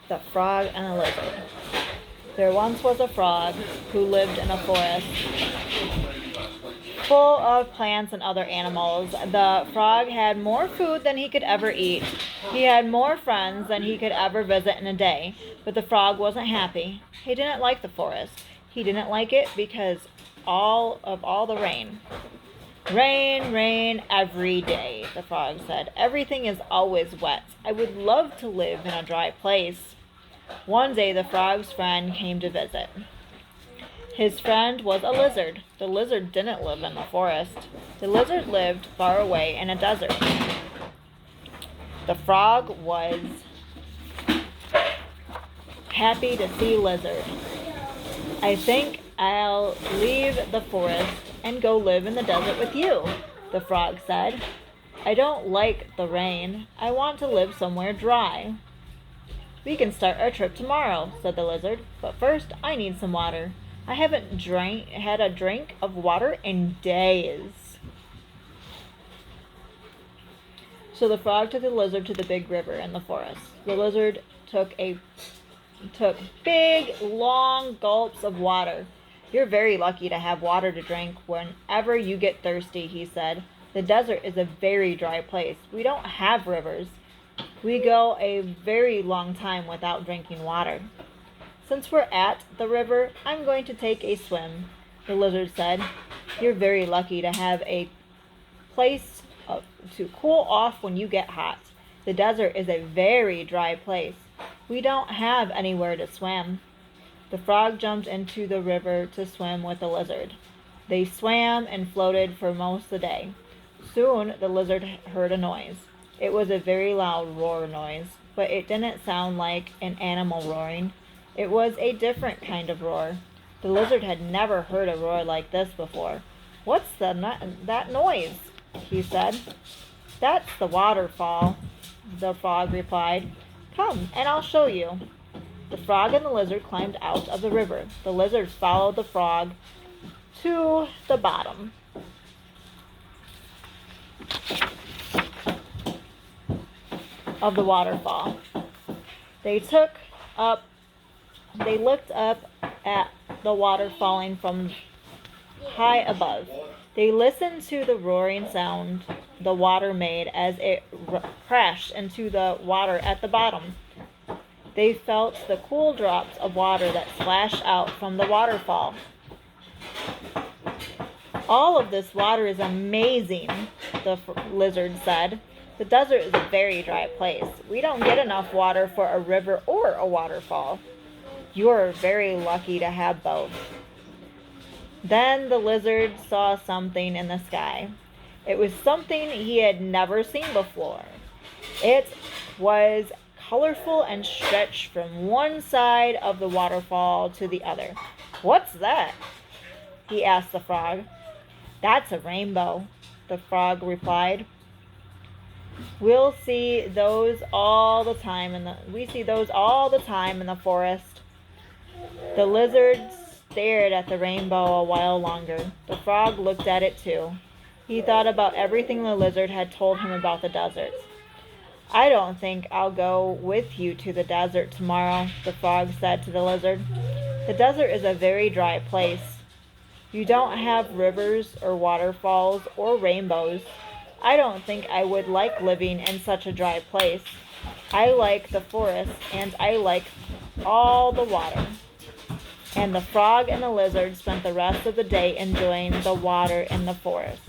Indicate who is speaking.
Speaker 1: The Frog and the Lizard. There once was a frog who lived in a forest full of plants and other animals. The frog had more food than he could ever eat. He had more friends than he could ever visit in a day. But the frog wasn't happy. He didn't like the forest. He didn't like it because all the rain. Rain, rain every day, the frog said. Everything is always wet. I would love to live in a dry place. One day the frog's friend came to visit. His friend was a lizard. The lizard didn't live in the forest. The lizard lived far away in a desert. The frog was happy to see Lizard. I think I'll leave the forest and go live in the desert with you, the frog said. I don't like the rain. I want to live somewhere dry. We can start our trip tomorrow, said the lizard, but first I need some water. I haven't had a drink of water in days. So the frog took the lizard to the big river in the forest. The lizard took big, long gulps of water. You're very lucky to have water to drink whenever you get thirsty, he said. The desert is a very dry place. We don't have rivers. We go a very long time without drinking water. Since we're at the river, I'm going to take a swim, the lizard said. You're very lucky to have a place to cool off when you get hot. The desert is a very dry place. We don't have anywhere to swim. The frog jumped into the river to swim with the lizard. They swam and floated for most of the day. Soon the lizard heard a noise. It was a very loud roar noise, but it didn't sound like an animal roaring. It was a different kind of roar. The lizard had never heard a roar like this before. What's that noise? He said. That's the waterfall, the frog replied. Come, and I'll show you. The frog and the lizard climbed out of the river. The lizard followed the frog to the bottom of the waterfall. They looked up at the water falling from high above. They listened to the roaring sound the water made as it crashed into the water at the bottom. They felt the cool drops of water that splashed out from the waterfall. All of this water is amazing, the lizard said. The desert is a very dry place. We don't get enough water for a river or a waterfall. You're very lucky to have both. Then the lizard saw something in the sky. It was something he had never seen before. It was colorful and stretched from one side of the waterfall to the other. What's that? He asked the frog. That's a rainbow, the frog replied. We see those all the time in the forest. The lizard stared at the rainbow a while longer. The frog looked at it too. He thought about everything the lizard had told him about the desert. I don't think I'll go with you to the desert tomorrow, the frog said to the lizard. The desert is a very dry place. You don't have rivers or waterfalls or rainbows. I don't think I would like living in such a dry place. I like the forest, and I like all the water. And the frog and the lizard spent the rest of the day enjoying the water in the forest.